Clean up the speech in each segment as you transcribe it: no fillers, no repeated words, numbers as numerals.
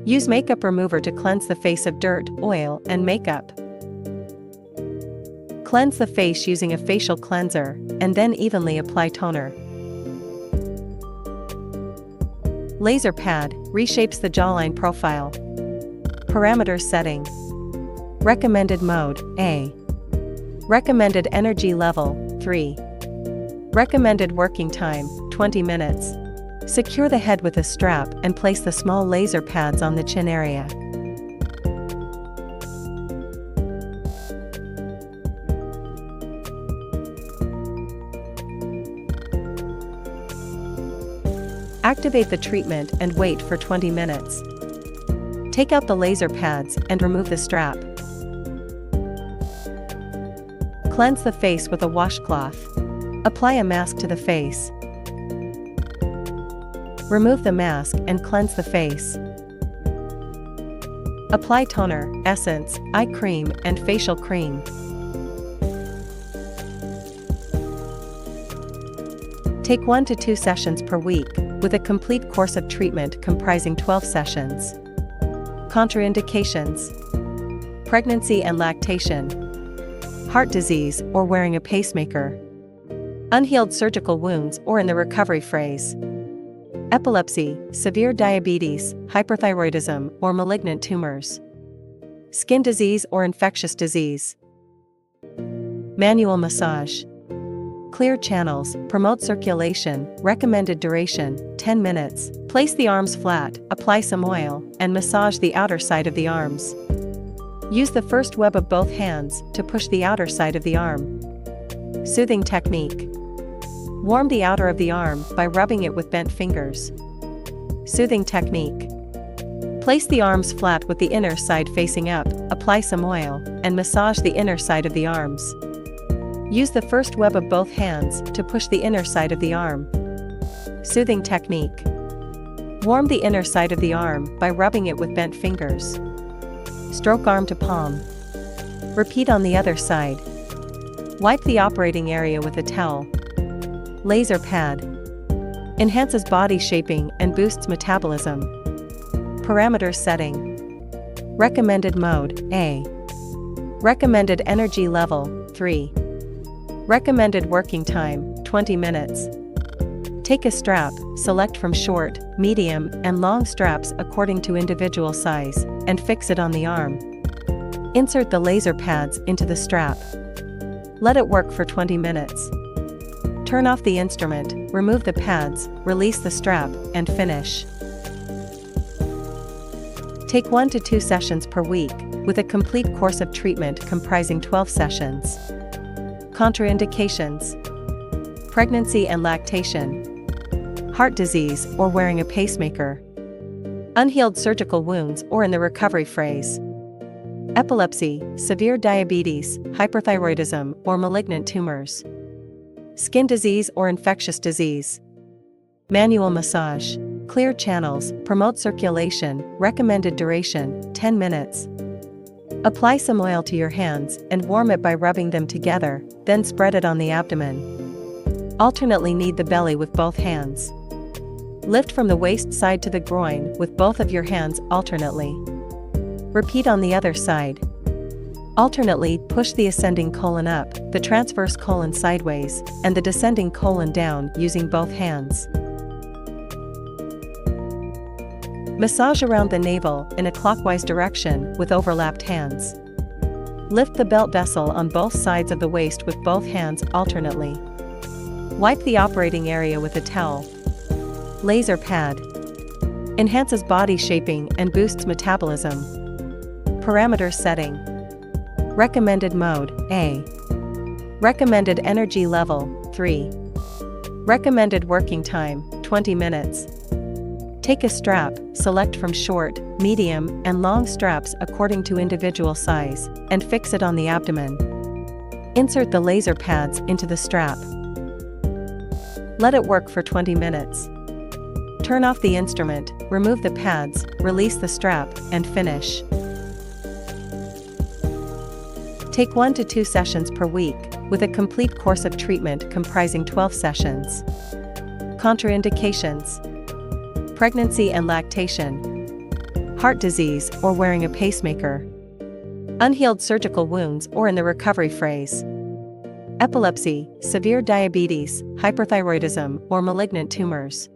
Use makeup remover to cleanse the face of dirt, oil, and makeup. Cleanse the face using a facial cleanser, and then evenly apply toner. Laser pad reshapes the jawline profile. Parameter setting. Recommended mode, A. Recommended energy level, 3. Recommended working time, 20 minutes. Secure the head with a strap and place the small laser pads on the chin area. Activate the treatment and wait for 20 minutes. Take out the laser pads and remove the strap. Cleanse the face with a washcloth. Apply a mask to the face. Remove the mask and cleanse the face. Apply toner, essence, eye cream, and facial cream. Take 1 to 2 sessions per week, with a complete course of treatment comprising 12 sessions. Contraindications: pregnancy and lactation, heart disease or wearing a pacemaker, unhealed surgical wounds or in the recovery phase, epilepsy, severe diabetes, hyperthyroidism or malignant tumors, skin disease or infectious disease. Manual massage. Clear channels, promote circulation, recommended duration, 10 minutes. Place the arms flat, apply some oil, and massage the outer side of the arms. Use the first web of both hands to push the outer side of the arm. Soothing technique. Warm the outer of the arm by rubbing it with bent fingers. Soothing technique. Place the arms flat with the inner side facing up, apply some oil, and massage the inner side of the arms. Use the first web of both hands to push the inner side of the arm. Soothing technique. Warm the inner side of the arm by rubbing it with bent fingers. Stroke arm to palm. Repeat on the other side. Wipe the operating area with a towel. Laser pad. Enhances body shaping and boosts metabolism. Parameter setting. Recommended mode, A. Recommended energy level, 3. Recommended working time, 20 minutes. Take a strap, select from short, medium, and long straps according to individual size, and fix it on the arm. Insert the laser pads into the strap. Let it work for 20 minutes. Turn off the instrument, remove the pads, release the strap, and finish. Take 1 to 2 sessions per week, with a complete course of treatment comprising 12 sessions. Contraindications: pregnancy and lactation, heart disease or wearing a pacemaker, unhealed surgical wounds or in the recovery phase, epilepsy, severe diabetes, hyperthyroidism or malignant tumors, skin disease or infectious disease. Manual massage. Clear channels, promote circulation, recommended duration, 10 minutes. Apply some oil to your hands and warm it by rubbing them together, then spread it on the abdomen. Alternately knead the belly with both hands. Lift from the waist side to the groin with both of your hands alternately. Repeat on the other side. Alternately push the ascending colon up, the transverse colon sideways, and the descending colon down using both hands. Massage around the navel in a clockwise direction with overlapped hands. Lift the belt vessel on both sides of the waist with both hands alternately. Wipe the operating area with a towel. Laser pad. Enhances body shaping and boosts metabolism. Parameter setting. Recommended mode, A. Recommended energy level, 3. Recommended working time, 20 minutes. Take a strap, select from short, medium, and long straps according to individual size, and fix it on the abdomen. Insert the laser pads into the strap. Let it work for 20 minutes. Turn off the instrument, remove the pads, release the strap, and finish. Take 1 to 2 sessions per week, with a complete course of treatment comprising 12 sessions. Contraindications: pregnancy and lactation, heart disease or wearing a pacemaker, unhealed surgical wounds or in the recovery phase, epilepsy, severe diabetes, hyperthyroidism or malignant tumors,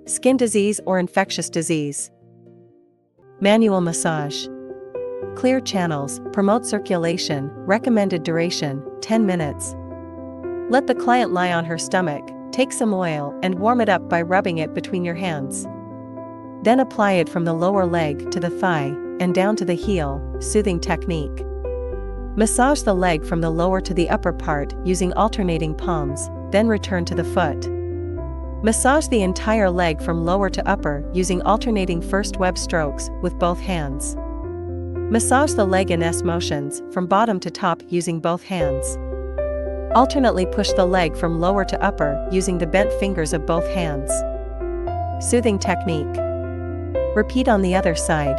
skin disease or infectious disease. Manual massage. Clear channels, promote circulation, recommended duration, 10 minutes. Let the client lie on her stomach, take some oil and warm it up by rubbing it between your hands. Then apply it from the lower leg to the thigh and down to the heel, soothing technique. Massage the leg from the lower to the upper part using alternating palms, then return to the foot. Massage the entire leg from lower to upper using alternating first web strokes with both hands. Massage the leg in S motions from bottom to top using both hands. Alternately push the leg from lower to upper using the bent fingers of both hands. Soothing technique. Repeat on the other side.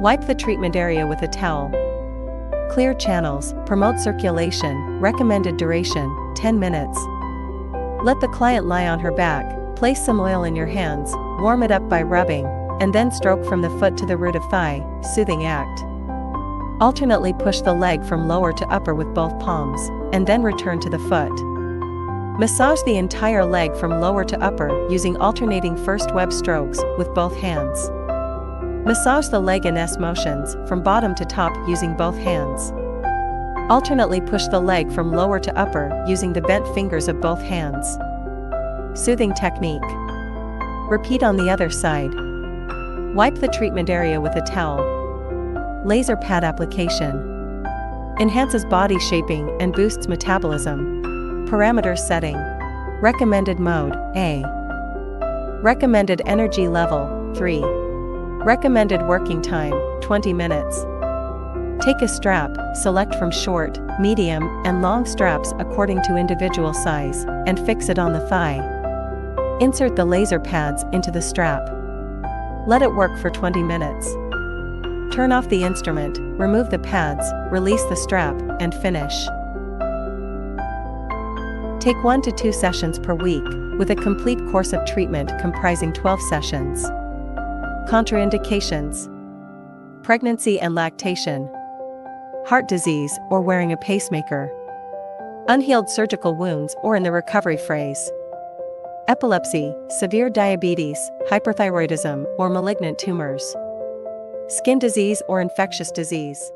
Wipe the treatment area with a towel. Clear channels, promote circulation, recommended duration, 10 minutes. Let the client lie on her back, place some oil in your hands, warm it up by rubbing, and then stroke from the foot to the root of thigh, soothing act. Alternately push the leg from lower to upper with both palms, and then return to the foot. Massage the entire leg from lower to upper using alternating first web strokes with both hands. Massage the leg in S motions from bottom to top using both hands. Alternately push the leg from lower to upper using the bent fingers of both hands. Soothing technique. Repeat on the other side. Wipe the treatment area with a towel. Laser pad application. Enhances body shaping and boosts metabolism. Parameter setting. Recommended mode, A. Recommended energy level, 3. Recommended working time, 20 minutes. Take a strap, select from short, medium, and long straps according to individual size, and fix it on the thigh. Insert the laser pads into the strap. Let it work for 20 minutes. Turn off the instrument, remove the pads, release the strap, and finish. Take 1 to 2 sessions per week, with a complete course of treatment comprising 12 sessions. Contraindications: pregnancy and lactation, heart disease or wearing a pacemaker, unhealed surgical wounds or in the recovery phase, epilepsy, severe diabetes, hyperthyroidism or malignant tumors, skin disease or infectious disease.